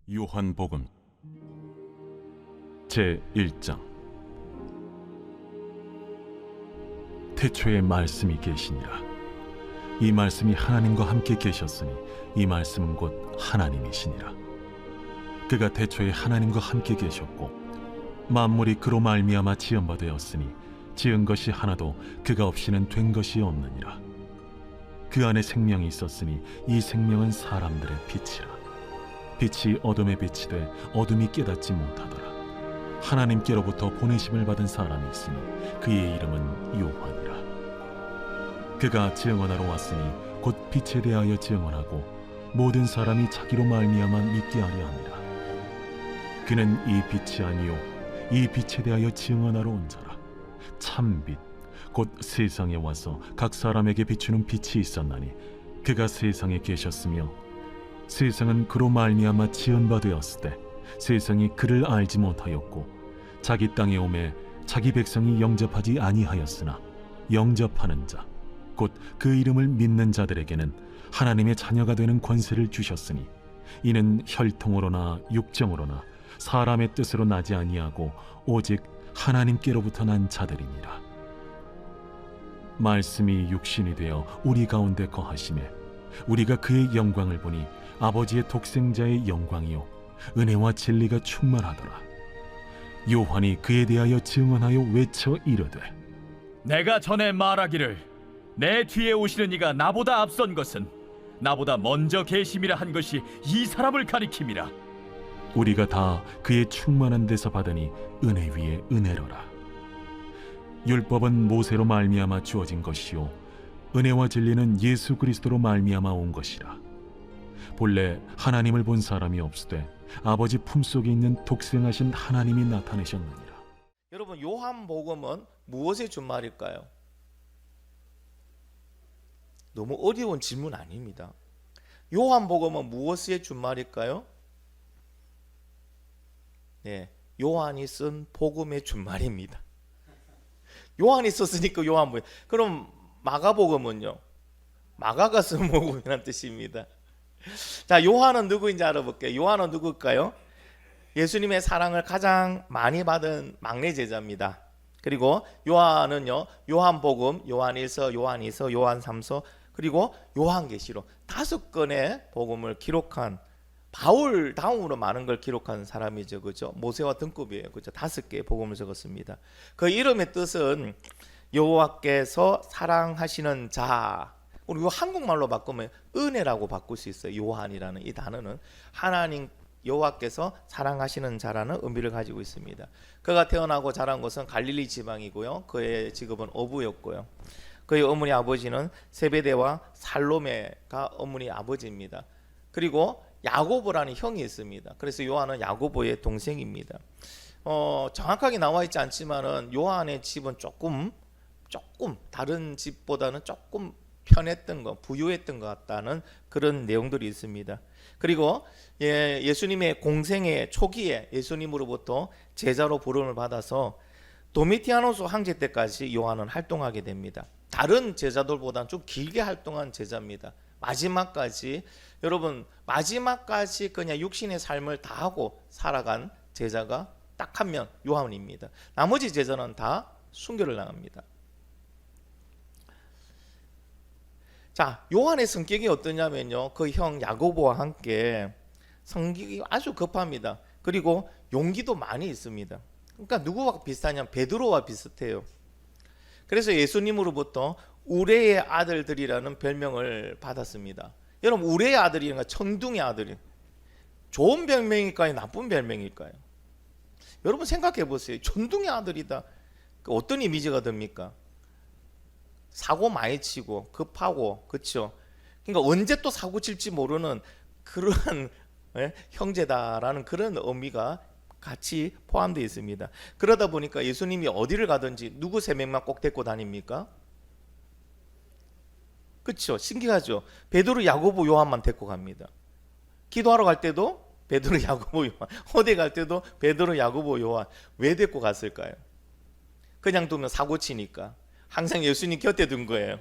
요한복음 제1장. 태초에 말씀이 계시니라. 이 말씀이 하나님과 함께 계셨으니 이 말씀은 곧 하나님이시니라. 그가 태초에 하나님과 함께 계셨고 만물이 그로 말미암아 지은 바 되었으니 지은 것이 하나도 그가 없이는 된 것이 없느니라. 그 안에 생명이 있었으니 이 생명은 사람들의 빛이라. 빛이 어둠에 빛이 돼 어둠이 깨닫지 못하더라. 하나님께로부터 보내심을 받은 사람이 있으니 그의 이름은 요한이라. 그가 증언하러 왔으니 곧 빛에 대하여 증언하고 모든 사람이 자기로 말미암아 믿게 하려 함이라. 그는 이 빛이 아니요 이 빛에 대하여 증언하러 온 자라. 참빛 곧 세상에 와서 각 사람에게 비추는 빛이 있었나니 그가 세상에 계셨으며 세상은 그로 말미암아 지은 바 되었을 때 세상이 그를 알지 못하였고 자기 땅에 오매 자기 백성이 영접하지 아니하였으나 영접하는 자 곧 그 이름을 믿는 자들에게는 하나님의 자녀가 되는 권세를 주셨으니 이는 혈통으로나 육정으로나 사람의 뜻으로 나지 아니하고 오직 하나님께로부터 난 자들이니라. 말씀이 육신이 되어 우리 가운데 거하심에 우리가 그의 영광을 보니 아버지의 독생자의 영광이요 은혜와 진리가 충만하더라. 요한이 그에 대하여 증언하여 외쳐 이르되 내가 전에 말하기를 내 뒤에 오시는 이가 나보다 앞선 것은 나보다 먼저 계심이라 한 것이 이 사람을 가리킴이라. 우리가 다 그의 충만한 데서 받으니 은혜 위에 은혜로라. 율법은 모세로 말미암아 주어진 것이요 은혜와 진리는 예수 그리스도로 말미암아 온 것이라. 본래 하나님을 본 사람이 없으되 아버지 품속에 있는 독생하신 하나님이 나타내셨느니라. 여러분, 요한복음은 무엇의 준말일까요? 너무 어려운 질문 아닙니다. 요한복음은 무엇의 준말일까요? 네, 요한이 쓴 복음의 준말입니다. 요한이 썼으니까 요한복음. 그럼 마가복음은요? 마가가 쓴 복음이라는 뜻입니다. 자, 요한은 누구인지 알아볼게요. 요한은 누굴까요? 예수님의 사랑을 가장 많이 받은 막내 제자입니다. 그리고 요한은요, 요한복음, 요한1서, 요한2서, 요한3서, 그리고 요한계시록 5건의 복음을 기록한 바울 다음으로 많은 걸 기록한 사람이죠, 그죠? 모세와 등급이에요, 그죠? 5개의 복음을 적었습니다. 그 이름의 뜻은 여호와께서 사랑하시는 자. 우리 이거 한국말로 바꾸면 은혜라고 바꿀 수 있어요. 요한이라는 이 단어는 하나님 여호와께서 사랑하시는 자라는 의미를 가지고 있습니다. 그가 태어나고 자란 곳은 갈릴리 지방이고요. 그의 직업은 어부였고요. 그의 어머니 아버지는 세베대와 살로메가 어머니 아버지입니다. 그리고 야고보라는 형이 있습니다. 그래서 요한은 야고보의 동생입니다. 정확하게 나와 있지 않지만은 요한의 집은 조금 다른 집보다는 조금 편했던 것, 부유했던 것 같다는 그런 내용들이 있습니다. 그리고 예수님의 공생의 초기에 예수님으로부터 제자로 부름을 받아서 도미티아노스 황제 때까지 요한은 활동하게 됩니다. 다른 제자들보다는 좀 길게 활동한 제자입니다. 마지막까지, 여러분, 마지막까지 그냥 육신의 삶을 다하고 살아간 제자가 딱 한 명, 요한입니다. 나머지 제자는 다 순교를 당합니다. 자, 요한의 성격이 어떠냐면요, 그 형 야고보와 함께 성격이 아주 급합니다. 그리고 용기도 많이 있습니다. 그러니까 누구와 비슷하냐면 베드로와 비슷해요. 그래서 예수님으로부터 우레의 아들들이라는 별명을 받았습니다. 여러분, 우레의 아들이니까 천둥의 아들이 좋은 별명일까요, 나쁜 별명일까요? 여러분 생각해 보세요. 천둥의 아들이다. 어떤 이미지가 됩니까? 사고 많이 치고 급하고, 그렇죠? 그러니까 언제 또 사고 칠지 모르는 그러한 형제다라는 그런 의미가 같이 포함되어 있습니다. 그러다 보니까 예수님이 어디를 가든지 누구 3명만 꼭 데리고 다닙니까? 그렇죠? 신기하죠? 베드로, 야고보, 요한만 데리고 갑니다. 기도하러 갈 때도 베드로, 야고보, 요한, 호대 갈 때도 베드로, 야고보, 요한. 왜 데리고 갔을까요? 그냥 두면 사고 치니까. 항상 예수님 곁에 둔 거예요.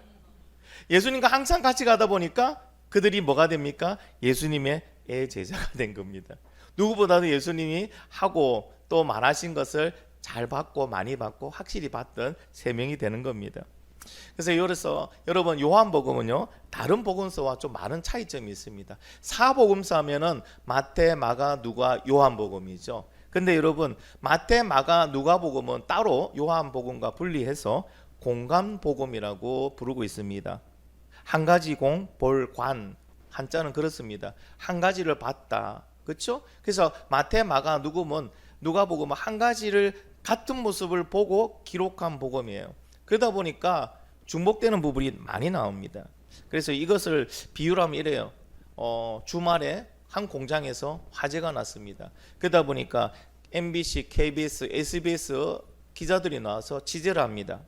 예수님과 항상 같이 가다 보니까 그들이 뭐가 됩니까? 예수님의 제자가 된 겁니다. 누구보다도 예수님이 하고 또 말하신 것을 잘 받고 많이 받고 확실히 받던 세 명이 되는 겁니다. 그래서 여러분 요한복음은요 다른 복음서와 좀 많은 차이점이 있습니다. 사복음서 하면은 마태, 마가, 누가, 요한복음이죠. 근데 여러분 마태, 마가, 누가복음은 따로 요한복음과 분리해서 공관복음이라고 부르고 있습니다. 한 가지 공, 볼, 관, 한자는 그렇습니다. 한 가지를 봤다, 그렇죠? 그래서 마태, 마가, 누가복음은 한 가지를 같은 모습을 보고 기록한 복음이에요. 그러다 보니까 중복되는 부분이 많이 나옵니다. 그래서 이것을 비유로 하면 이래요. 주말에 한 공장에서 화재가 났습니다. 그러다 보니까 MBC, KBS, SBS 기자들이 나와서 취재를 합니다.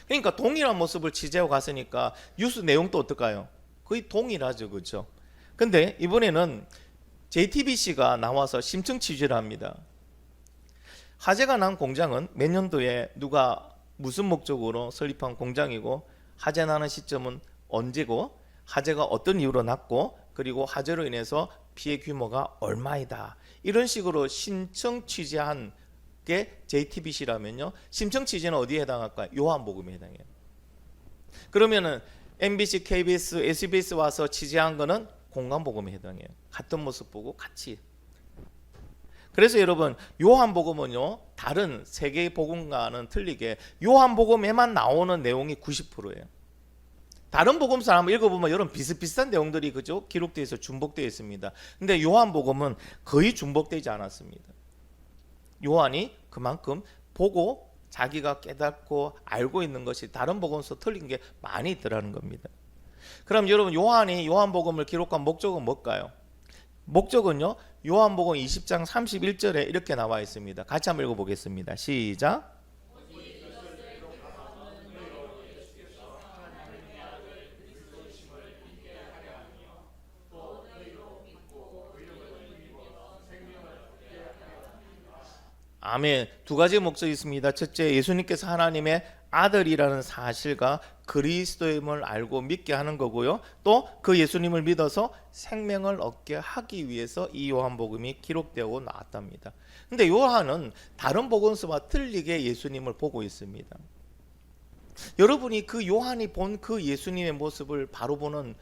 그러니까 동일한 모습을 취재하고 갔으니까 뉴스 내용도 어떨까요? 거의 동일하죠, 그렇죠? 근데 이번에는 JTBC가 나와서 심층 취재를 합니다. 화재가 난 공장은 몇 년도에 누가 무슨 목적으로 설립한 공장이고 화재 나는 시점은 언제고 화재가 어떤 이유로 났고 그리고 화재로 인해서 피해 규모가 얼마이다. 이런 식으로 심층 취재한 게 JTBC라면요. 심층 취재는 어디에 해당할까요? 요한복음에 해당해요. 그러면은 MBC, KBS, SBS 와서 취재한 거는 공관복음에 해당해요. 같은 모습 보고 같이. 그래서 여러분 요한복음은요 다른 세 개의 복음과는 틀리게 요한복음에만 나오는 내용이 90%예요. 다른 복음서 한번 읽어보면 여러분 비슷비슷한 내용들이 그죠 기록되어 있어 중복되어 있습니다. 근데 요한복음은 거의 중복되지 않았습니다. 요한이 그만큼 보고 자기가 깨닫고 알고 있는 것이 다른 복음서 틀린 게 많이 있더라는 겁니다. 그럼 여러분 요한이 요한복음을 기록한 목적은 뭘까요? 목적은요 요한복음 20장 31절에 이렇게 나와 있습니다. 같이 한번 읽어보겠습니다. 시작. 아멘. 두 가지 목적이 있습니다. 첫째, 예수님께서 하나님의 아들이라는 사실과 그리스도임을 알고 믿게 하는 거고요. 또 그 예수님을 믿어서 생명을 얻게 하기 위해서 이 요한복음이 기록되고 나왔답니다. 근데 요한은 다른 복음서와 틀리게 예수님을 보고 있습니다. 여러분이 그 요한이 본 그 예수님의 모습을 바로 보는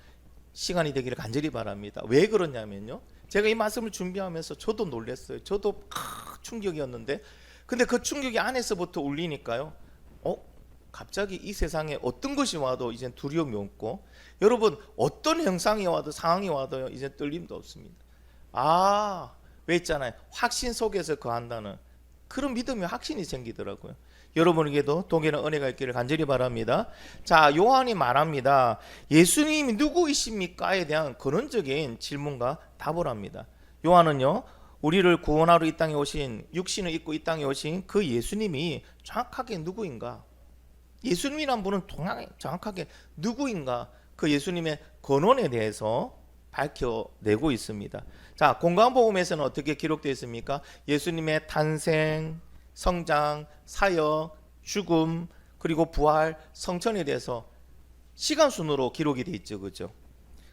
시간이 되기를 간절히 바랍니다. 왜 그러냐면요. 제가 이 말씀을 준비하면서 저도 놀랐어요. 저도 충격이었는데 근데 그 충격이 안에서부터 울리니까요. 갑자기 이 세상에 어떤 것이 와도 이제 두려움이 없고 여러분 어떤 형상이 와도 상황이 와도 이제 떨림도 없습니다. 왜 있잖아요. 확신 속에서 거한다는 그런 믿음이 확신이 생기더라고요. 여러분에게도 동일한 은혜가 있기를 간절히 바랍니다. 자, 요한이 말합니다. 예수님이 누구이십니까에 대한 근원적인 질문과 답을 합니다. 요한은요. 우리를 구원하러 이 땅에 오신 육신을 입고 이 땅에 오신 그 예수님이 정확하게 누구인가? 예수님이란 분은 정확하게 누구인가? 그 예수님의 근원에 대해서 밝혀내고 있습니다. 자, 공관복음에서는 어떻게 기록되어 있습니까? 예수님의 탄생, 성장, 사역, 죽음, 그리고 부활, 성천에 대해서 시간 순으로 기록이 되어 있죠, 그죠?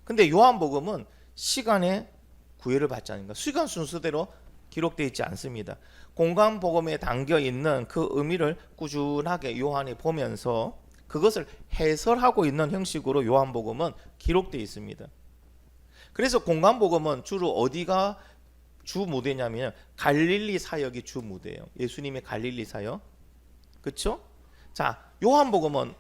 근데 요한복음은 시간의 구애를 받지 않는가? 시간 순서대로 기록되어 있지 않습니다. 공관복음에 담겨 있는 그 의미를 꾸준하게 요한이 보면서 그것을 해설하고 있는 형식으로 요한복음은 기록되어 있습니다. 그래서 공관복음은 주로 어디가 주 무대냐면 갈릴리 사역이 주 무대예요. 예수님의 갈릴리 사역, 그렇죠? 자, 요한복음은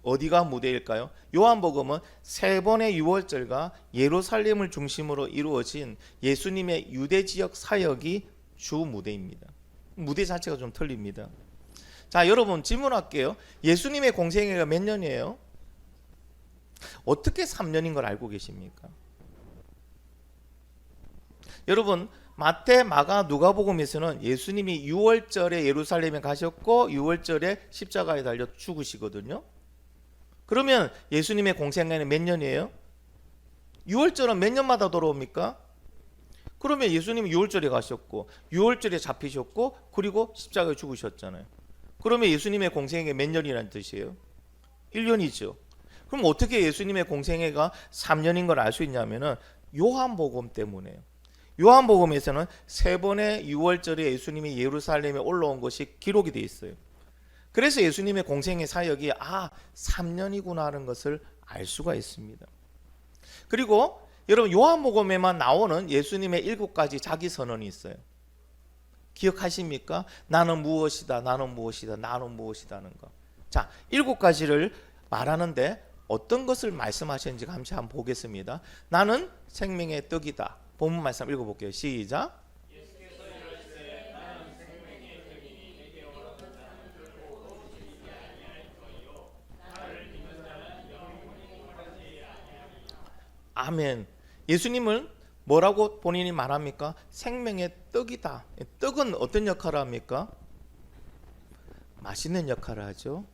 어디가 무대일까요? 요한복음은 세 번의 유월절과 예루살렘을 중심으로 이루어진 예수님의 유대 지역 사역이 주 무대입니다. 무대 자체가 좀 틀립니다. 자, 여러분 질문할게요. 예수님의 공생애가 몇 년이에요? 어떻게 3년인 걸 알고 계십니까? 여러분 마태, 마가, 누가복음에서는 예수님이 6월절에 예루살렘에 가셨고 6월절에 십자가에 달려 죽으시거든요. 그러면 예수님의 공생애는 몇 년이에요? 6월절은 몇 년마다 돌아옵니까? 그러면 예수님이 6월절에 가셨고 6월절에 잡히셨고 그리고 십자가에 죽으셨잖아요. 그러면 예수님의 공생애 몇 년이라는 뜻이에요? 1년이죠. 그럼 어떻게 예수님의 공생애가 3년인 걸 알 수 있냐면은 요한복음 때문에요. 요한복음에서는 3번의 유월절에 예수님이 예루살렘에 올라온 것이 기록이 되어 있어요. 그래서 예수님의 공생의 사역이 3년이구나 하는 것을 알 수가 있습니다. 그리고 여러분 요한복음에만 나오는 예수님의 7가지 자기 선언이 있어요. 기억하십니까? 나는 무엇이다, 나는 무엇이다, 나는 무엇이다는 거. 자, 7가지를 말하는데 어떤 것을 말씀하셨는지 잠시 한번 보겠습니다. 나는 생명의 떡이다. 본문 말씀 읽어볼게요. 시작. 아멘. 예수님은 뭐라고 본인이 말합니까? 생명의 떡이다. 떡은 어떤 역할을 합니까? 맛있는 역할을 하죠.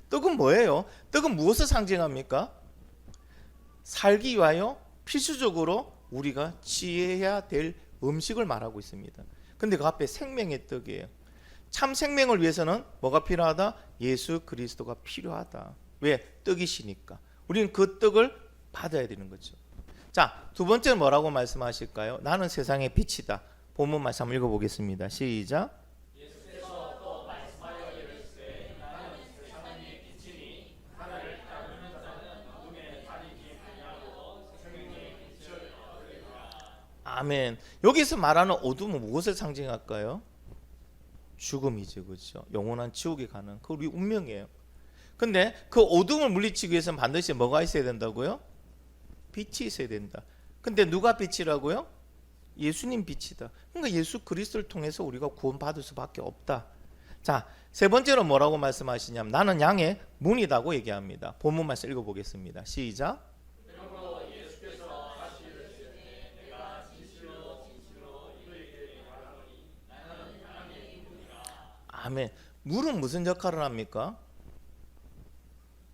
떡은 뭐예요? 떡은 무엇을 상징합니까? 살기 위하여 필수적으로 우리가 취해야 될 음식을 말하고 있습니다. 근데 그 앞에 생명의 떡이에요. 참 생명을 위해서는 뭐가 필요하다? 예수 그리스도가 필요하다. 왜? 떡이시니까. 우리는 그 떡을 받아야 되는 거죠. 자, 두 번째는 뭐라고 말씀하실까요? 나는 세상의 빛이다. 본문 말씀 한번 읽어보겠습니다. 시작. 아멘. 여기서 말하는 어둠은 무엇을 상징할까요? 죽음이죠, 그렇죠? 영원한 지옥에 가는 그 우리 운명이에요. 근데 그 어둠을 물리치기 위해서는 반드시 뭐가 있어야 된다고요? 빛이 있어야 된다. 근데 누가 빛이라고요? 예수님 빛이다. 그러니까 예수 그리스도를 통해서 우리가 구원받을 수밖에 없다. 자, 세 번째로 뭐라고 말씀하시냐면 나는 양의 문이라고 얘기합니다. 본문 말씀 읽어보겠습니다. 시작. 아멘. 물은 무슨 역할을 합니까?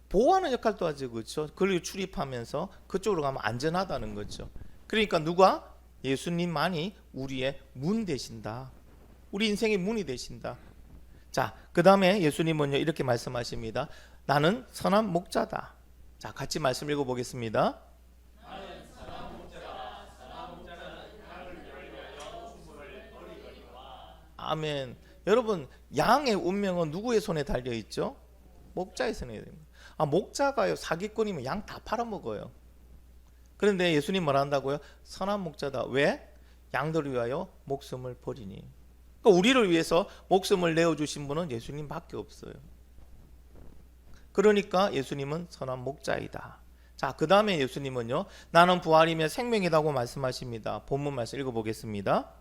보호하는 역할도 하죠, 그렇죠? 그리고 출입하면서 그쪽으로 가면 안전하다는 거죠. 그러니까 누가? 예수님만이 우리의 문 되신다. 우리 인생의 문이 되신다. 자, 그 다음에 예수님은요 이렇게 말씀하십니다. 나는 선한 목자다. 자, 같이 말씀 읽어보겠습니다. 아멘. 여러분, 양의 운명은 누구의 손에 달려 있죠? 목자의 손에 달려 있습니다. 목자가요 사기꾼이면 양 다 팔아먹어요. 그런데 예수님 뭐라 한다고요? 선한 목자다. 왜? 양들을 위하여 목숨을 버리니. 그러니까 우리를 위해서 목숨을 내어주신 분은 예수님밖에 없어요. 그러니까 예수님은 선한 목자이다. 자, 그 다음에 예수님은요 나는 부활이며 생명이라고 말씀하십니다. 본문 말씀 읽어보겠습니다.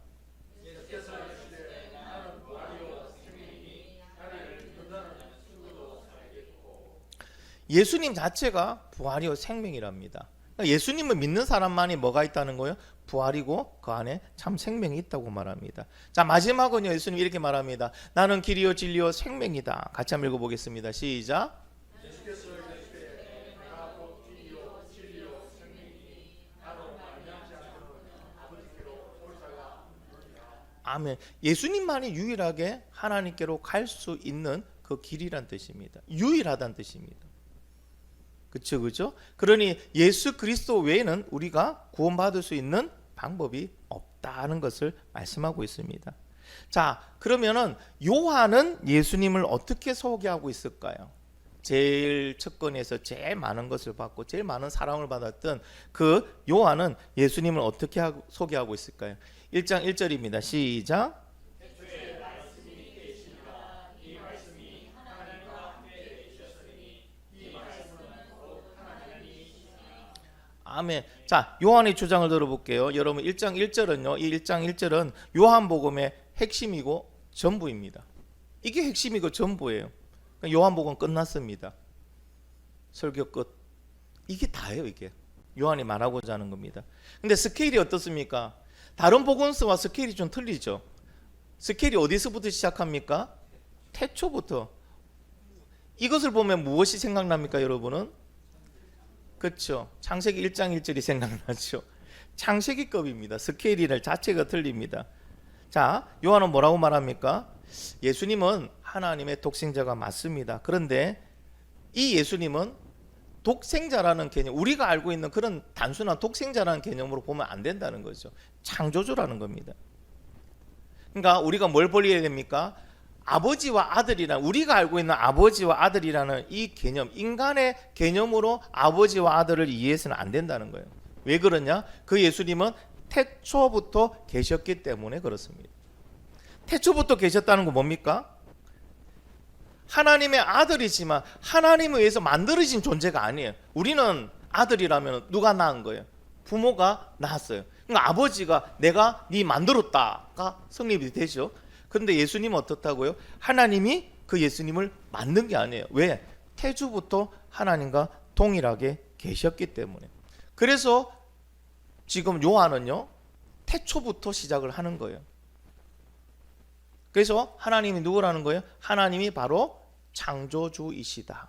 예수님 자체가 부활이요 생명이랍니다. 그러니까 예수님을 믿는 사람만이 뭐가 있다는 거예요? 부활이고 그 안에 참 생명이 있다고 말합니다. 자, 마지막은요 예수님 이렇게 말합니다. 나는 길이요 진리요 생명이다. 같이 한번 읽어보겠습니다. 시작. 아멘. 예수님만이 유일하게 하나님께로 갈 수 있는 그 길이란 뜻입니다. 유일하다는 뜻입니다. 그렇죠, 그렇죠? 그러니 예수 그리스도 외에는 우리가 구원받을 수 있는 방법이 없다는 것을 말씀하고 있습니다. 자, 그러면은 요한은 예수님을 어떻게 소개하고 있을까요? 제일 첫 건에서 제일 많은 것을 받고 제일 많은 사랑을 받았던 그 요한은 예수님을 어떻게 소개하고 있을까요? 1장 1절입니다. 시작. 아멘. 자, 요한의 주장을 들어볼게요. 여러분 1장 1절은요. 이 1장 1절은 요한복음의 핵심이고 전부입니다. 이게 핵심이고 전부예요. 요한복음 끝났습니다. 설교 끝. 이게 다예요, 이게. 요한이 말하고자 하는 겁니다. 근데 스케일이 어떻습니까? 다른 복음서와 스케일이 좀 틀리죠. 스케일이 어디서부터 시작합니까? 태초부터. 이것을 보면 무엇이 생각납니까, 여러분은? 그렇죠. 창세기 1장 1절이 생각나죠. 창세기급입니다. 스케일이 자체가 틀립니다. 자, 요한은 뭐라고 말합니까? 예수님은 하나님의 독생자가 맞습니다. 그런데 이 예수님은 독생자라는 개념, 우리가 알고 있는 그런 단순한 독생자라는 개념으로 보면 안 된다는 거죠. 창조주라는 겁니다. 그러니까 우리가 뭘 벌려야 됩니까? 아버지와 아들이라는, 우리가 알고 있는 아버지와 아들이라는 이 개념, 인간의 개념으로 아버지와 아들을 이해해서는 안 된다는 거예요. 왜 그러냐? 그 예수님은 태초부터 계셨기 때문에 그렇습니다. 태초부터 계셨다는 건 뭡니까? 하나님의 아들이지만 하나님에 의해서 만들어진 존재가 아니에요. 우리는 아들이라면 누가 낳은 거예요? 부모가 낳았어요. 그러니까 아버지가 내가 네 만들었다가 성립이 되죠. 그런데 예수님은 어떻다고요? 하나님이 그 예수님을 만든 게 아니에요. 왜? 태초부터 하나님과 동일하게 계셨기 때문에. 그래서 지금 요한은요, 태초부터 시작을 하는 거예요. 그래서 하나님이 누구라는 거예요? 하나님이 바로 창조주이시다.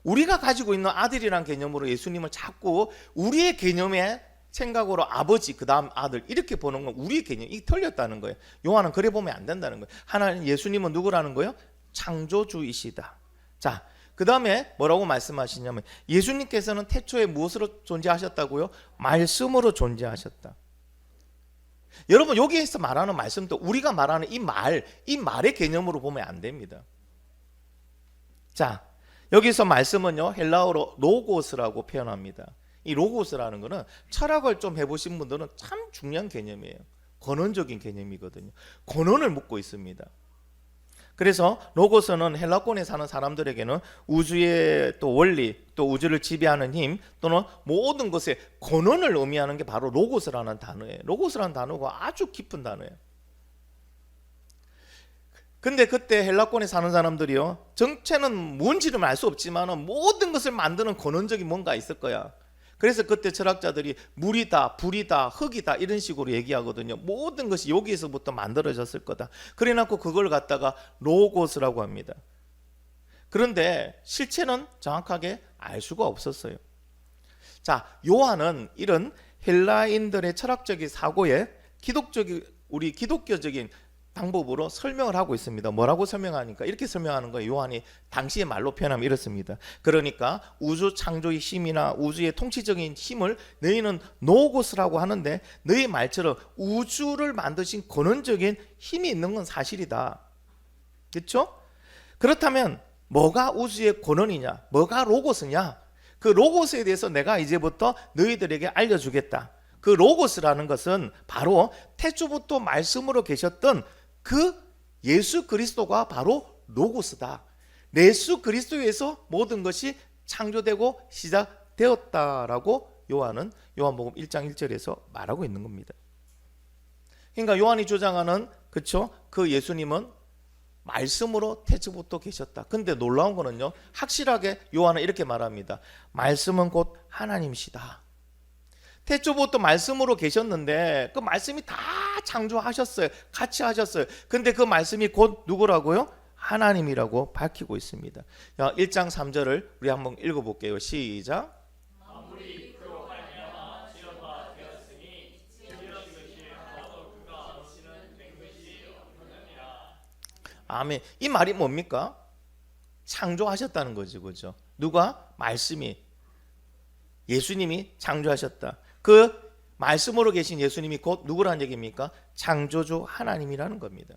우리가 가지고 있는 아들이란 개념으로 예수님을 자꾸 우리의 개념의 생각으로 아버지, 그 다음 아들 이렇게 보는 건 우리의 개념이 틀렸다는 거예요. 요한은 그래 보면 안 된다는 거예요. 하나님, 예수님은 누구라는 거예요? 창조주이시다. 자, 그 다음에 뭐라고 말씀하시냐면 예수님께서는 태초에 무엇으로 존재하셨다고요? 말씀으로 존재하셨다. 여러분, 여기에서 말하는 말씀도 우리가 말하는 이 말의 개념으로 보면 안 됩니다. 자, 여기서 말씀은요, 헬라어로 로고스라고 표현합니다. 이 로고스라는 거는 철학을 좀 해보신 분들은 참 중요한 개념이에요. 권원적인 개념이거든요. 권원을 묻고 있습니다. 그래서 로고스는 헬라권에 사는 사람들에게는 우주의 또 원리, 또 우주를 지배하는 힘, 또는 모든 것의 권원을 의미하는 게 바로 로고스라는 단어예요. 로고스라는 단어가 아주 깊은 단어예요. 근데 그때 헬라권에 사는 사람들이요, 정체는 뭔지는 알 수 없지만 모든 것을 만드는 권원적인 뭔가 있을 거야. 그래서 그때 철학자들이 물이다, 불이다, 흙이다 이런 식으로 얘기하거든요. 모든 것이 여기에서부터 만들어졌을 거다. 그래놓고 그걸 갖다가 로고스라고 합니다. 그런데 실체는 정확하게 알 수가 없었어요. 자, 요한은 이런 헬라인들의 철학적인 사고에 우리 기독교적인 방법으로 설명을 하고 있습니다. 뭐라고 설명하니까 이렇게 설명하는 거예요. 요한이 당시의 말로 표현하면 이렇습니다. 그러니까 우주 창조의 힘이나 우주의 통치적인 힘을 너희는 노고스라고 하는데 너희 말처럼 우주를 만드신 근원적인 힘이 있는 건 사실이다. 그렇죠? 그렇다면 뭐가 우주의 근원이냐? 뭐가 로고스냐? 그 로고스에 대해서 내가 이제부터 너희들에게 알려주겠다. 그 로고스라는 것은 바로 태초부터 말씀으로 계셨던 그 예수 그리스도가 바로 로고스다. 예수 그리스도에서 모든 것이 창조되고 시작되었다라고 요한은 요한복음 1장 1절에서 말하고 있는 겁니다. 그러니까 요한이 주장하는, 그렇죠? 그 예수님은 말씀으로 태초부터 계셨다. 근데 놀라운 거는요, 확실하게 요한은 이렇게 말합니다. 말씀은 곧 하나님이시다. 태초부터 말씀으로 계셨는데 그 말씀이 다 창조하셨어요. 같이 하셨어요. 근데 그 말씀이 곧 누구라고요? 하나님이라고 밝히고 있습니다. 1장 3절을 우리 한번 읽어볼게요. 시작. 아멘. 이 말이 뭡니까? 창조하셨다는 거죠, 그죠? 누가? 말씀이, 예수님이 창조하셨다. 그 말씀으로 계신 예수님이 곧 누구라는 얘기입니까? 창조주 하나님이라는 겁니다.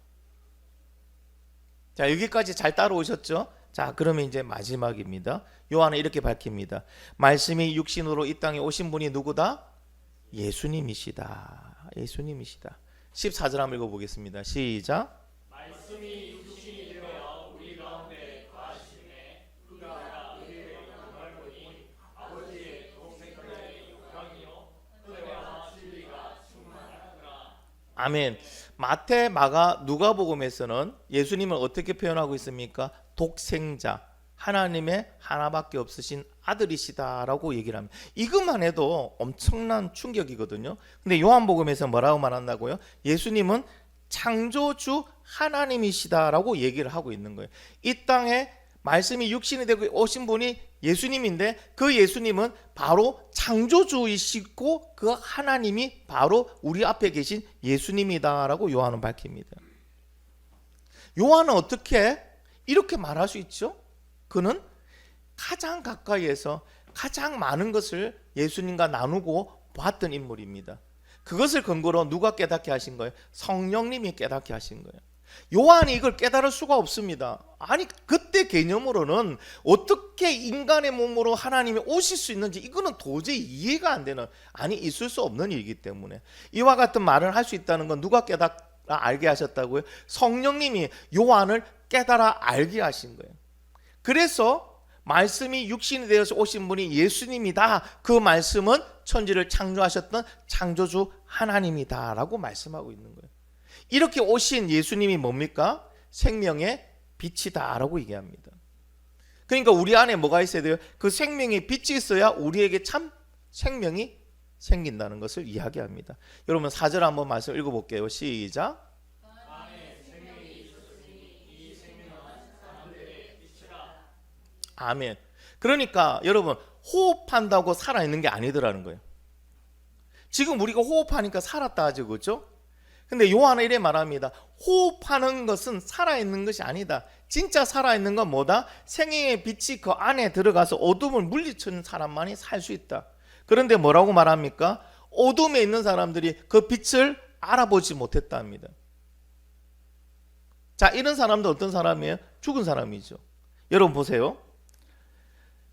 자, 여기까지 잘 따라오셨죠? 자, 그러면 이제 마지막입니다. 요한은 이렇게 밝힙니다. 말씀이 육신으로 이 땅에 오신 분이 누구다? 예수님이시다. 예수님이시다. 14절 한번 읽어보겠습니다. 시작. 말씀이 육신이 되어 우리 가운데 거하시매 그가 우리의 영광을 보니 아버지의 독생자의 영광이요 은혜와 진리가 충만하더라. 아멘. 마태, 마가, 누가복음에서는 예수님을 어떻게 표현하고 있습니까? 독생자, 하나님의 하나밖에 없으신 아들이시다라고 얘기를 합니다. 이것만 해도 엄청난 충격이거든요. 근데 요한복음에서 뭐라고 말한다고요? 예수님은 창조주 하나님이시다라고 얘기를 하고 있는 거예요. 이 땅에 말씀이 육신이 되고 오신 분이 예수님인데 그 예수님은 바로 창조주이시고 그 하나님이 바로 우리 앞에 계신 예수님이다라고 요한은 밝힙니다. 요한은 어떻게 이렇게 말할 수 있죠? 그는 가장 가까이에서 가장 많은 것을 예수님과 나누고 봤던 인물입니다. 그것을 근거로 누가 깨닫게 하신 거예요? 성령님이 깨닫게 하신 거예요. 요한이 이걸 깨달을 수가 없습니다. 아니 그때 개념으로는 어떻게 인간의 몸으로 하나님이 오실 수 있는지 이거는 도저히 이해가 안 되는, 아니 있을 수 없는 일이기 때문에 이와 같은 말을 할 수 있다는 건 누가 깨달아 알게 하셨다고요? 성령님이 요한을 깨달아 알게 하신 거예요. 그래서 말씀이 육신이 되어서 오신 분이 예수님이다. 그 말씀은 천지를 창조하셨던 창조주 하나님이다 라고 말씀하고 있는 거예요. 이렇게 오신 예수님이 뭡니까? 생명의 빛이다 라고 얘기합니다. 그러니까 우리 안에 뭐가 있어야 돼요? 그 생명의 빛이 있어야 우리에게 참 생명이 생긴다는 것을 이야기합니다. 여러분 4절 한번 말씀 읽어볼게요. 시작. 아멘. 그러니까 여러분 호흡한다고 살아있는 게 아니더라는 거예요. 지금 우리가 호흡하니까 살았다 하죠, 그렇죠? 근데 요한은 이래 말합니다. 호흡하는 것은 살아있는 것이 아니다. 진짜 살아있는 건 뭐다? 생명의 빛이 그 안에 들어가서 어둠을 물리치는 사람만이 살 수 있다. 그런데 뭐라고 말합니까? 어둠에 있는 사람들이 그 빛을 알아보지 못했다 합니다. 자, 이런 사람도 어떤 사람이에요? 죽은 사람이죠. 여러분 보세요.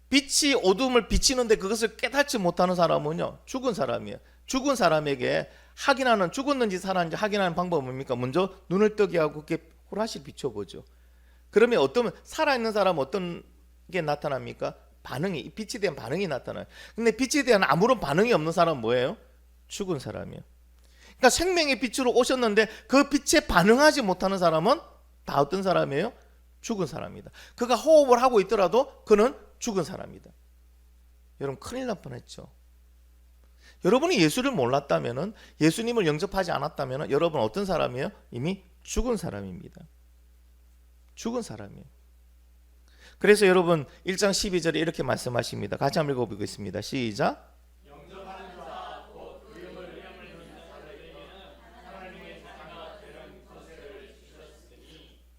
빛이 어둠을 비치는데 그것을 깨닫지 못하는 사람은요, 죽은 사람이에요. 죽은 사람에게 확인하는, 죽었는지 살았는지 확인하는 방법은 뭡니까? 먼저 눈을 뜨게 하고 이렇게 호라실 비춰보죠. 그러면 어떤 살아있는 사람은 어떤 게 나타납니까? 반응이, 빛에 대한 반응이 나타나요. 근데 빛에 대한 아무런 반응이 없는 사람은 뭐예요? 죽은 사람이에요. 그러니까 생명의 빛으로 오셨는데 그 빛에 반응하지 못하는 사람은 다 어떤 사람이에요? 죽은 사람이다. 그가 호흡을 하고 있더라도 그는 죽은 사람이다. 여러분 큰일 날 뻔했죠. 여러분이 예수를 몰랐다면, 예수님을 영접하지 않았다면 여러분 어떤 사람이에요? 이미 죽은 사람입니다. 죽은 사람이에요. 그래서 여러분 1장 12절에 이렇게 말씀하십니다. 같이 한번 읽어보겠습니다. 시작.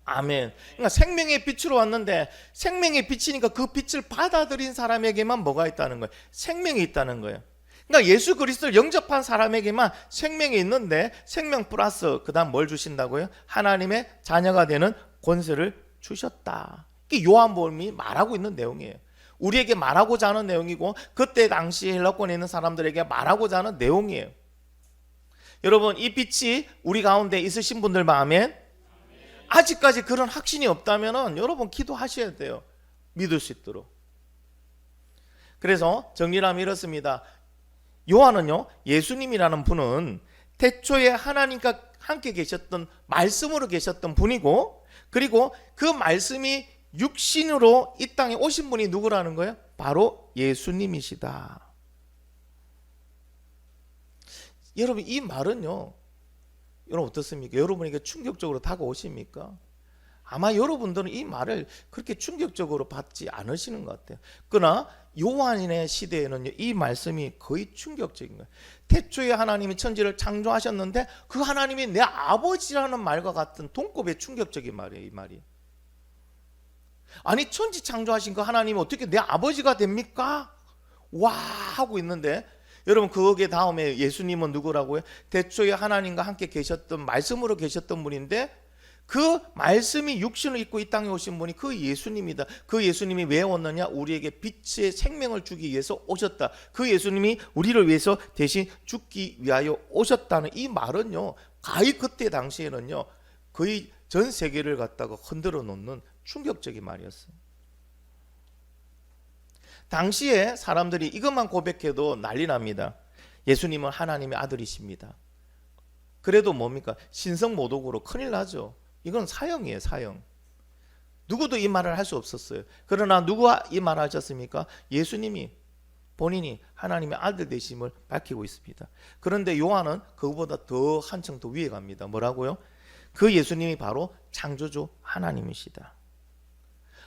아멘. 그러니까 생명의 빛으로 왔는데 생명의 빛이니까 그 빛을 받아들인 사람에게만 뭐가 있다는 거예요? 생명이 있다는 거예요. 그러니까 예수 그리스도를 영접한 사람에게만 생명이 있는데 생명 플러스 그다음 뭘 주신다고요? 하나님의 자녀가 되는 권세를 주셨다. 이게 요한복음이 말하고 있는 내용이에요. 우리에게 말하고자 하는 내용이고 그때 당시 헬라권에 있는 사람들에게 말하고자 하는 내용이에요. 여러분 이 빛이 우리 가운데 있으신 분들 마음에 아직까지 그런 확신이 없다면 여러분 기도하셔야 돼요. 믿을 수 있도록. 그래서 정리를 하면 이렇습니다. 요한은요, 예수님이라는 분은 태초에 하나님과 함께 계셨던 말씀으로 계셨던 분이고, 그리고 그 말씀이 육신으로 이 땅에 오신 분이 누구라는 거예요? 바로 예수님이시다. 여러분 이 말은요, 여러분 어떻습니까? 여러분에게 충격적으로 다가오십니까? 아마 여러분들은 이 말을 그렇게 충격적으로 받지 않으시는 것 같아요. 그러나 요한의 시대에는 이 말씀이 거의 충격적인 거예요. 태초에 하나님이 천지를 창조하셨는데 그 하나님이 내 아버지라는 말과 같은 동급의 충격적인 말이에요. 이 말이. 아니 천지 창조하신 그 하나님이 어떻게 내 아버지가 됩니까? 와 하고 있는데 여러분 거기에 다음에 예수님은 누구라고요? 태초에 하나님과 함께 계셨던 말씀으로 계셨던 분인데 그 말씀이 육신을 입고 이 땅에 오신 분이 그 예수님이다. 그 예수님이 왜 왔느냐? 우리에게 빛의 생명을 주기 위해서 오셨다. 그 예수님이 우리를 위해서 대신 죽기 위하여 오셨다는 이 말은요, 거의 그때 당시에는요 거의 전 세계를 갖다가 흔들어 놓는 충격적인 말이었어요. 당시에 사람들이 이것만 고백해도 난리 납니다. 예수님은 하나님의 아들이십니다. 그래도 뭡니까? 신성모독으로 큰일 나죠. 이건 사형이에요, 사형. 누구도 이 말을 할 수 없었어요. 그러나 누가 이 말을 하셨습니까? 예수님이 본인이 하나님의 아들 되심을 밝히고 있습니다. 그런데 요한은 그거보다 더 한층 더 위에 갑니다. 뭐라고요? 그 예수님이 바로 창조주 하나님이시다.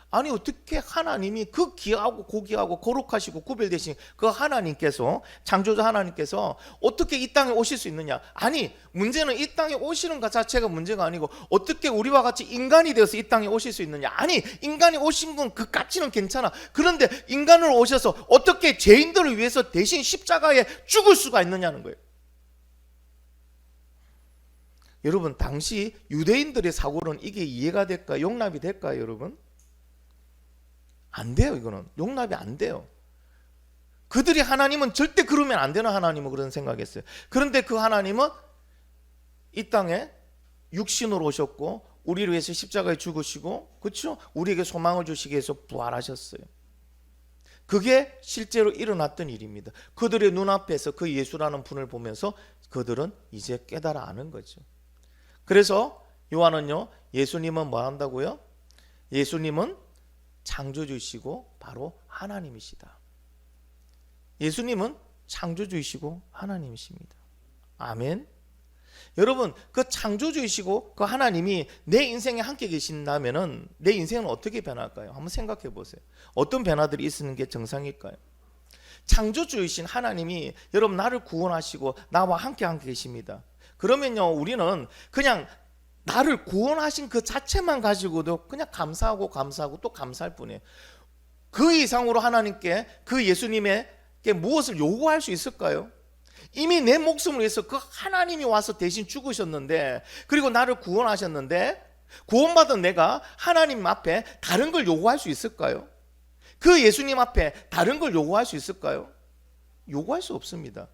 아니 어떻게 하나님이 그 귀하고 고귀하고 거룩하시고 구별되신 그 하나님께서, 창조자 하나님께서 어떻게 이 땅에 오실 수 있느냐? 아니 문제는 이 땅에 오시는 것 자체가 문제가 아니고 어떻게 우리와 같이 인간이 되어서 이 땅에 오실 수 있느냐? 아니 인간이 오신 건 그 가치는 괜찮아. 그런데 인간으로 오셔서 어떻게 죄인들을 위해서 대신 십자가에 죽을 수가 있느냐는 거예요. 여러분 당시 유대인들의 사고는 이게 이해가 될까? 용납이 될까요, 여러분? 안 돼요. 이거는 용납이 안 돼요. 그들이 하나님은 절대 그러면 안 되는 하나님은 그런 생각했어요. 그런데 그 하나님은 이 땅에 육신으로 오셨고 우리를 위해서 십자가에 죽으시고, 그렇죠? 우리에게 소망을 주시기 위해서 부활하셨어요. 그게 실제로 일어났던 일입니다. 그들의 눈앞에서 그 예수라는 분을 보면서 그들은 이제 깨달아 아는 거죠. 그래서 요한은요, 예수님은 뭐 한다고요? 예수님은 창조주이시고 바로 하나님이시다. 예수님은 창조주이시고 하나님이십니다. 아멘. 여러분 그 창조주이시고 그 하나님이 내 인생에 함께 계신다면은 내 인생은 어떻게 변할까요? 한번 생각해 보세요. 어떤 변화들이 있는 게 정상일까요? 창조주이신 하나님이 여러분 나를 구원하시고 나와 함께 계십니다. 그러면요 우리는 그냥 나를 구원하신 그 자체만 가지고도 그냥 감사하고 또 감사할 뿐이에요. 그 이상으로 하나님께, 그 예수님에게 무엇을 요구할 수 있을까요? 이미 내 목숨을 위해서 그 하나님이 와서 대신 죽으셨는데, 그리고 나를 구원하셨는데, 구원받은 내가 하나님 앞에 다른 걸 요구할 수 있을까요? 그 예수님 앞에 다른 걸 요구할 수 있을까요? 요구할 수 없습니다.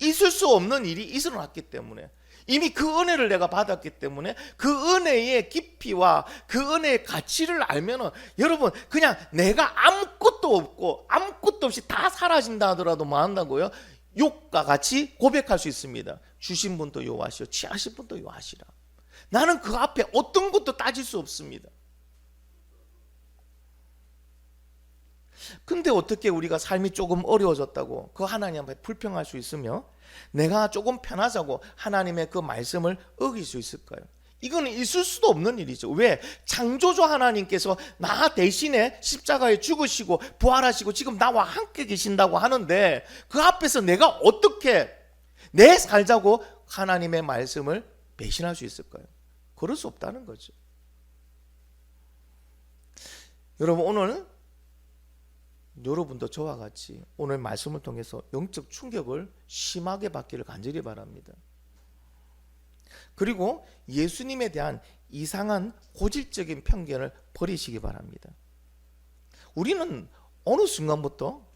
있을 수 없는 일이 일어났기 때문에, 이미 그 은혜를 내가 받았기 때문에 그 은혜의 깊이와 그 은혜의 가치를 알면은 여러분 그냥 내가 아무것도 없고 아무것도 없이 다 사라진다 하더라도 뭐 한다고요? 욕과 같이 고백할 수 있습니다. 주신 분도 요하시오, 취하신 분도 요하시라. 나는 그 앞에 어떤 것도 따질 수 없습니다. 근데 어떻게 우리가 삶이 조금 어려워졌다고 그 하나님 앞에 불평할 수 있으며 내가 조금 편하자고 하나님의 그 말씀을 어길 수 있을까요? 이거는 있을 수도 없는 일이죠. 왜? 창조주 하나님께서 나 대신에 십자가에 죽으시고 부활하시고 지금 나와 함께 계신다고 하는데 그 앞에서 내가 어떻게 내 살자고 하나님의 말씀을 배신할 수 있을까요? 그럴 수 없다는 거죠. 여러분 오늘 여러분도 저와 같이 오늘 말씀을 통해서 영적 충격을 심하게 받기를 간절히 바랍니다. 그리고 예수님에 대한 이상한 고질적인 편견을 버리시기 바랍니다. 우리는 어느 순간부터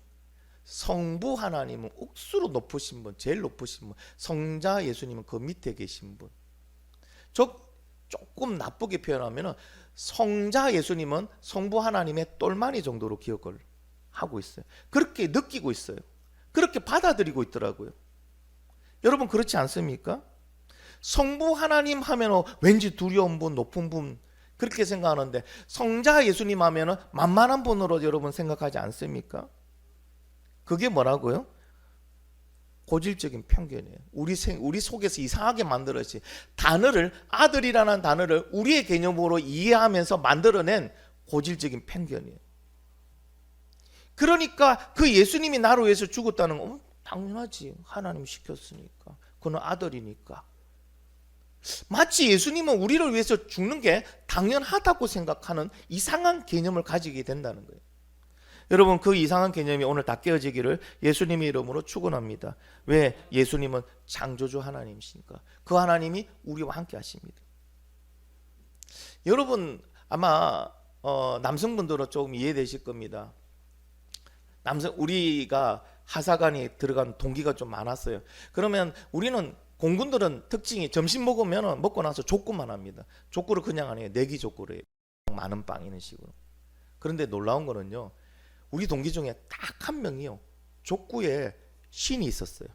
성부 하나님은 억수로 높으신 분, 제일 높으신 분, 성자 예수님은 그 밑에 계신 분. 조금 나쁘게 표현하면 성자 예수님은 성부 하나님의 똘마니 정도로 기억을 하고 있어요. 그렇게 느끼고 있어요. 그렇게 받아들이고 있더라고요. 여러분 그렇지 않습니까? 성부 하나님 하면 왠지 두려운 분, 높은 분 그렇게 생각하는데 성자 예수님 하면 만만한 분으로 여러분 생각하지 않습니까? 그게 뭐라고요? 고질적인 편견이에요. 우리 속에서 이상하게 만들어진 단어를, 아들이라는 단어를 우리의 개념으로 이해하면서 만들어낸 고질적인 편견이에요. 그러니까 그 예수님이 나로 위해서 죽었다는 건 당연하지. 하나님 시켰으니까. 그는 아들이니까. 마치 예수님은 우리를 위해서 죽는 게 당연하다고 생각하는 이상한 개념을 가지게 된다는 거예요. 여러분 그 이상한 개념이 오늘 다 깨어지기를 예수님의 이름으로 축원합니다. 왜? 예수님은 창조주 하나님이시니까. 그 하나님이 우리와 함께 하십니다. 여러분 아마 남성분들은 조금 이해되실 겁니다. 우리가 하사관이 들어간 동기가 좀 많았어요. 그러면 우리는 공군들은 특징이 점심 먹으면 먹고 나서 족구만 합니다. 족구를 그냥 안 해요. 내기 족구를 해요. 많은 빵 이런 식으로. 그런데 놀라운 거는요. 우리 동기 중에 딱 한 명이요. 족구에 신이 있었어요.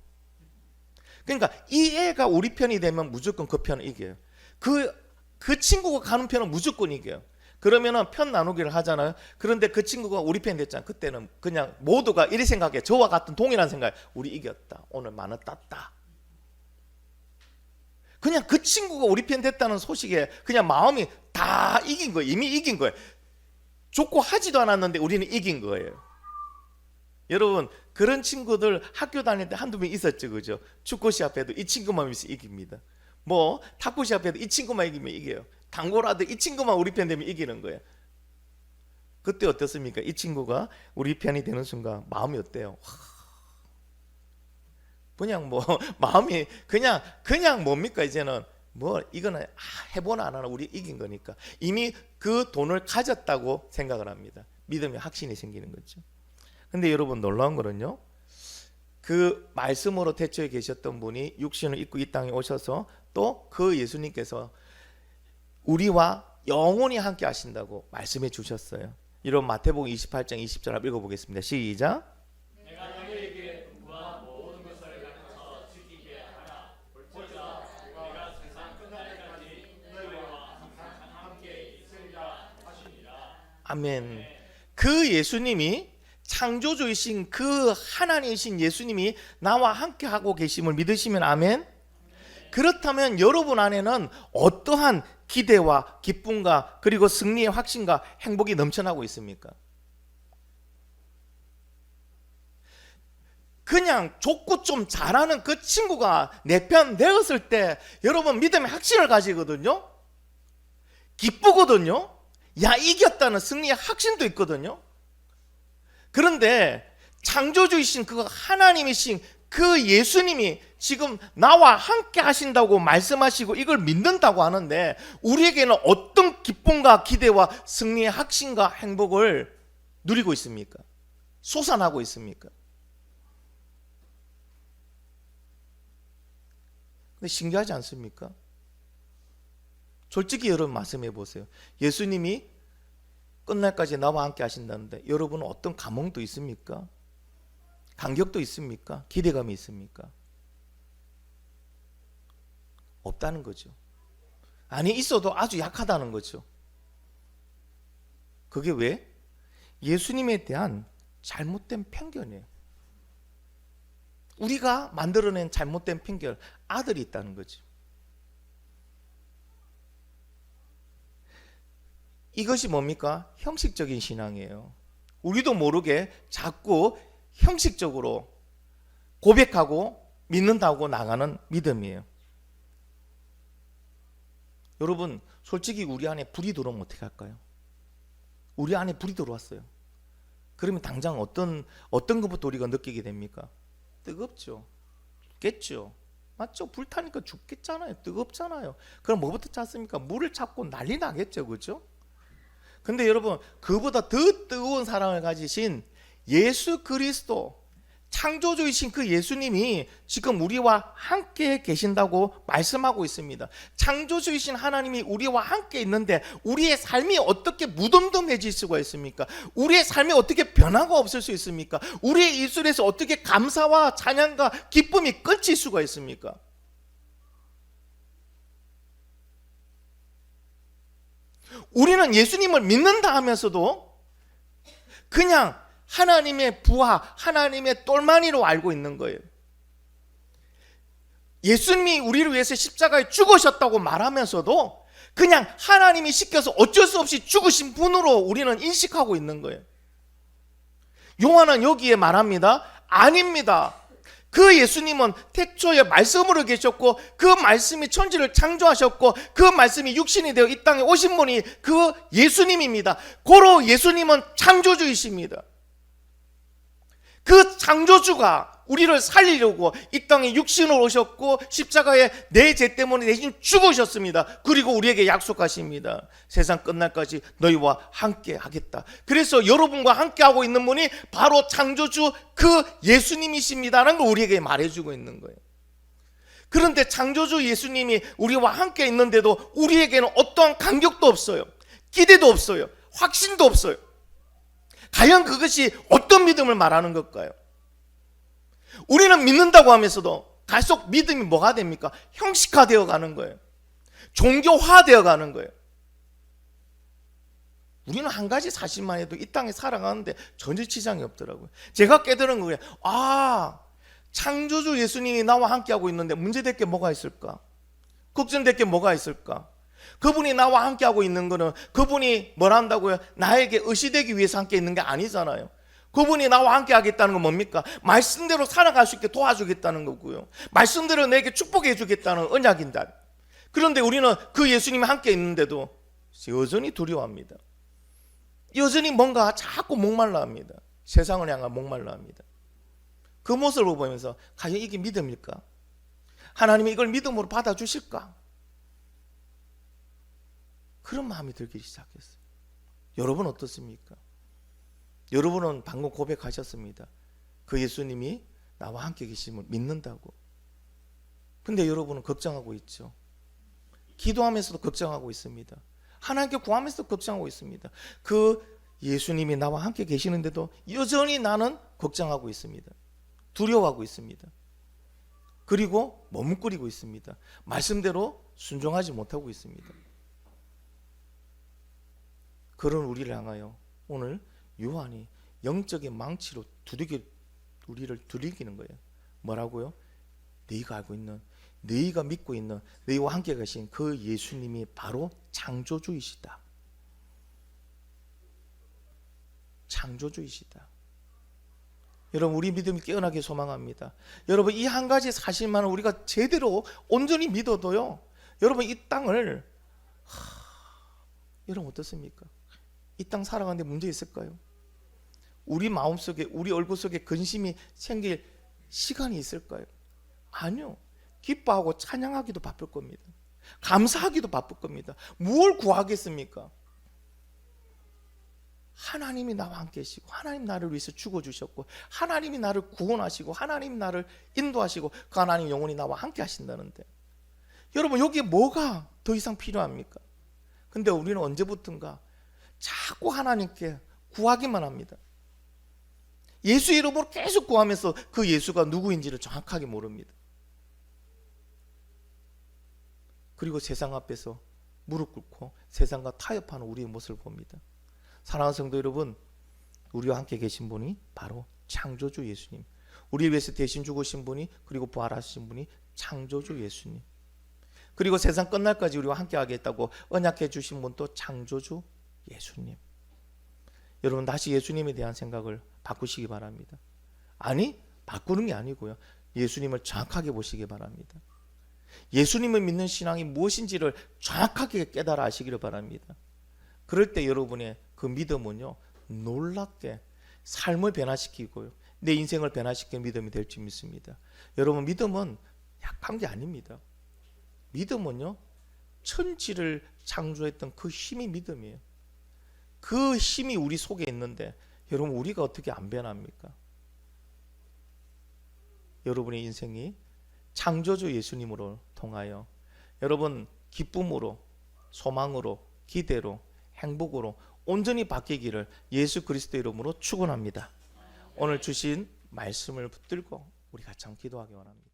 그러니까 이 애가 우리 편이 되면 무조건 그 편을 이겨요. 그 친구가 가는 편은 무조건 이겨요. 그러면은 편 나누기를 하잖아요. 그런데 그 친구가 우리 편 됐잖아요. 그때는 그냥 모두가 이리 생각해. 저와 같은 동일한 생각. 우리 이겼다. 오늘 만원 땄다. 그냥 그 친구가 우리 편 됐다는 소식에 그냥 마음이 다 이긴 거예요. 이미 이긴 거예요. 좋고 하지도 않았는데 우리는 이긴 거예요. 여러분, 그런 친구들 학교 다닐 때 한두 명 있었죠, 그죠? 축구 시합해도 이 친구만 있으면 이깁니다. 뭐 탁구 시합해도 이 친구만 이기면 이겨요. 당구라도 이 친구만 우리 편 되면 이기는 거예요. 그때 어떻습니까? 이 친구가 우리 편이 되는 순간 마음이 어때요? 그냥 뭐 마음이 그냥 뭡니까? 이제는 뭐 이거는 해보나 안 하나 우리 이긴 거니까 이미 그 돈을 가졌다고 생각을 합니다. 믿음의 확신이 생기는 거죠. 근데 여러분, 놀라운 거는요, 그 말씀으로 태초에 계셨던 분이 육신을 입고 이 땅에 오셔서 또 그 예수님께서 우리와 영원히 함께 하신다고 말씀해 주셨어요. 여러분, 마태복음 28장 20절 한번 읽어보겠습니다. 시작. 아멘. 그 예수님이, 창조주이신 그 하나님이신 예수님이 나와 함께 하고 계심을 믿으시면 아멘. 그렇다면 여러분 안에는 어떠한 기대와 기쁨과 그리고 승리의 확신과 행복이 넘쳐나고 있습니까? 그냥 좋고 좀 잘하는 그 친구가 내 편 되었을 때 여러분 믿음의 확신을 가지거든요. 기쁘거든요. 야, 이겼다는 승리의 확신도 있거든요. 그런데 창조주이신 그 하나님이신 그 예수님이 지금 나와 함께 하신다고 말씀하시고 이걸 믿는다고 하는데 우리에게는 어떤 기쁨과 기대와 승리의 확신과 행복을 누리고 있습니까? 솟아나고 있습니까? 근데 신기하지 않습니까? 솔직히 여러분 말씀해 보세요. 예수님이 끝날까지 나와 함께 하신다는데 여러분은 어떤 감흥도 있습니까? 감격도 있습니까? 기대감이 있습니까? 없다는 거죠. 아니, 있어도 아주 약하다는 거죠. 그게 왜? 예수님에 대한 잘못된 편견이에요. 우리가 만들어낸 잘못된 편견, 아들이 있다는 거죠. 이것이 뭡니까? 형식적인 신앙이에요. 우리도 모르게 자꾸 형식적으로 고백하고 믿는다고 나가는 믿음이에요. 여러분, 솔직히 우리 안에 불이 들어오면 어떻게 할까요? 우리 안에 불이 들어왔어요. 그러면 당장 어떤 것부터 우리가 느끼게 됩니까? 뜨겁죠. 죽겠죠. 맞죠? 불타니까 죽겠잖아요. 뜨겁잖아요. 그럼 뭐부터 찾습니까? 물을 찾고 난리 나겠죠. 그렇죠? 근데 여러분, 그보다 더 뜨거운 사랑을 가지신 예수 그리스도, 창조주이신 그 예수님이 지금 우리와 함께 계신다고 말씀하고 있습니다. 창조주이신 하나님이 우리와 함께 있는데 우리의 삶이 어떻게 무덤덤해질 수가 있습니까? 우리의 삶이 어떻게 변화가 없을 수 있습니까? 우리의 입술에서 어떻게 감사와 찬양과 기쁨이 끊길 수가 있습니까? 우리는 예수님을 믿는다 하면서도 그냥 하나님의 부하, 하나님의 똘마니로 알고 있는 거예요. 예수님이 우리를 위해서 십자가에 죽으셨다고 말하면서도 그냥 하나님이 시켜서 어쩔 수 없이 죽으신 분으로 우리는 인식하고 있는 거예요. 요한은 여기에 말합니다. 아닙니다. 그 예수님은 태초에 말씀으로 계셨고 그 말씀이 천지를 창조하셨고 그 말씀이 육신이 되어 이 땅에 오신 분이 그 예수님입니다. 고로 예수님은 창조주이십니다. 그 창조주가 우리를 살리려고 이 땅에 육신으로 오셨고 십자가에 내 죄 때문에 대신 죽으셨습니다. 그리고 우리에게 약속하십니다. 세상 끝날까지 너희와 함께 하겠다. 그래서 여러분과 함께 하고 있는 분이 바로 창조주 그 예수님이십니다라는 걸 우리에게 말해주고 있는 거예요. 그런데 창조주 예수님이 우리와 함께 있는데도 우리에게는 어떠한 감격도 없어요. 기대도 없어요. 확신도 없어요. 과연 그것이 어떤 믿음을 말하는 걸까요? 우리는 믿는다고 하면서도 갈수록 믿음이 뭐가 됩니까? 형식화되어 가는 거예요. 종교화되어 가는 거예요. 우리는 한 가지 사실만 해도 이 땅에 살아가는데 전혀 지장이 없더라고요. 제가 깨달은 거예요. 아, 창조주 예수님이 나와 함께하고 있는데 문제될 게 뭐가 있을까? 걱정될 게 뭐가 있을까? 그분이 나와 함께하고 있는 거는 그분이 뭘 한다고요? 나에게 의시되기 위해서 함께 있는 게 아니잖아요. 그분이 나와 함께 하겠다는 건 뭡니까? 말씀대로 살아갈 수 있게 도와주겠다는 거고요. 말씀대로 내게 축복해 주겠다는 언약인다. 그런데 우리는 그 예수님이 함께 있는데도 여전히 두려워합니다. 여전히 뭔가 자꾸 목말라 합니다. 세상을 향한 목말라 합니다. 그 모습을 보면서 과연 이게 믿음일까? 하나님이 이걸 믿음으로 받아주실까? 그런 마음이 들기 시작했어요. 여러분 어떻습니까? 여러분은 방금 고백하셨습니다. 그 예수님이 나와 함께 계심을 믿는다고. 근데 여러분은 걱정하고 있죠. 기도하면서도 걱정하고 있습니다. 하나님께 구하면서도 걱정하고 있습니다. 그 예수님이 나와 함께 계시는데도 여전히 나는 걱정하고 있습니다. 두려워하고 있습니다. 그리고 머뭇거리고 있습니다. 말씀대로 순종하지 못하고 있습니다. 그런 우리를 향하여 오늘 요한이 영적인 망치로 우리를 두들기는 거예요. 뭐라고요? 너희가 알고 있는, 너희가 믿고 있는, 너희와 함께 계신 그 예수님이 바로 창조주이시다. 창조주이시다. 여러분, 우리 믿음이 깨어나게 소망합니다. 여러분, 이 한 가지 사실만 우리가 제대로 온전히 믿어도요, 여러분 이 땅을 여러분 어떻습니까? 이 땅 살아가는데 문제 있을까요? 우리 마음속에, 우리 얼굴 속에 근심이 생길 시간이 있을까요? 아니요. 기뻐하고 찬양하기도 바쁠 겁니다. 감사하기도 바쁠 겁니다. 무엇을 구하겠습니까? 하나님이 나와 함께 계시고, 하나님 나를 위해서 죽어주셨고, 하나님이 나를 구원하시고, 하나님이 나를 인도하시고, 그 하나님 영원히 나와 함께 하신다는데, 여러분 여기에 뭐가 더 이상 필요합니까? 근데 우리는 언제부턴가 자꾸 하나님께 구하기만 합니다. 예수 이름으로 계속 구하면서 그 예수가 누구인지를 정확하게 모릅니다. 그리고 세상 앞에서 무릎 꿇고 세상과 타협하는 우리의 모습을 봅니다. 사랑하는 성도 여러분, 우리와 함께 계신 분이 바로 창조주 예수님, 우리 위해서 대신 죽으신 분이, 그리고 부활하신 분이 창조주 예수님, 그리고 세상 끝날까지 우리와 함께 하겠다고 언약해 주신 분도 창조주 예수님. 여러분 다시 예수님에 대한 생각을 바꾸시기 바랍니다. 아니, 바꾸는 게 아니고요, 예수님을 정확하게 보시기 바랍니다. 예수님을 믿는 신앙이 무엇인지를 정확하게 깨달아 아시기를 바랍니다. 그럴 때 여러분의 그 믿음은요, 놀랍게 삶을 변화시키고요, 내 인생을 변화시키는 믿음이 될지 믿습니다. 여러분, 믿음은 약한 게 아닙니다. 믿음은요, 천지를 창조했던 그 힘이 믿음이에요. 그 힘이 우리 속에 있는데 여러분, 우리가 어떻게 안 변합니까? 여러분의 인생이 창조주 예수님으로 통하여 여러분 기쁨으로, 소망으로, 기대로, 행복으로 온전히 바뀌기를 예수 그리스도의 이름으로 축원합니다. 오늘 주신 말씀을 붙들고 우리 같이 한번 기도하기 원합니다.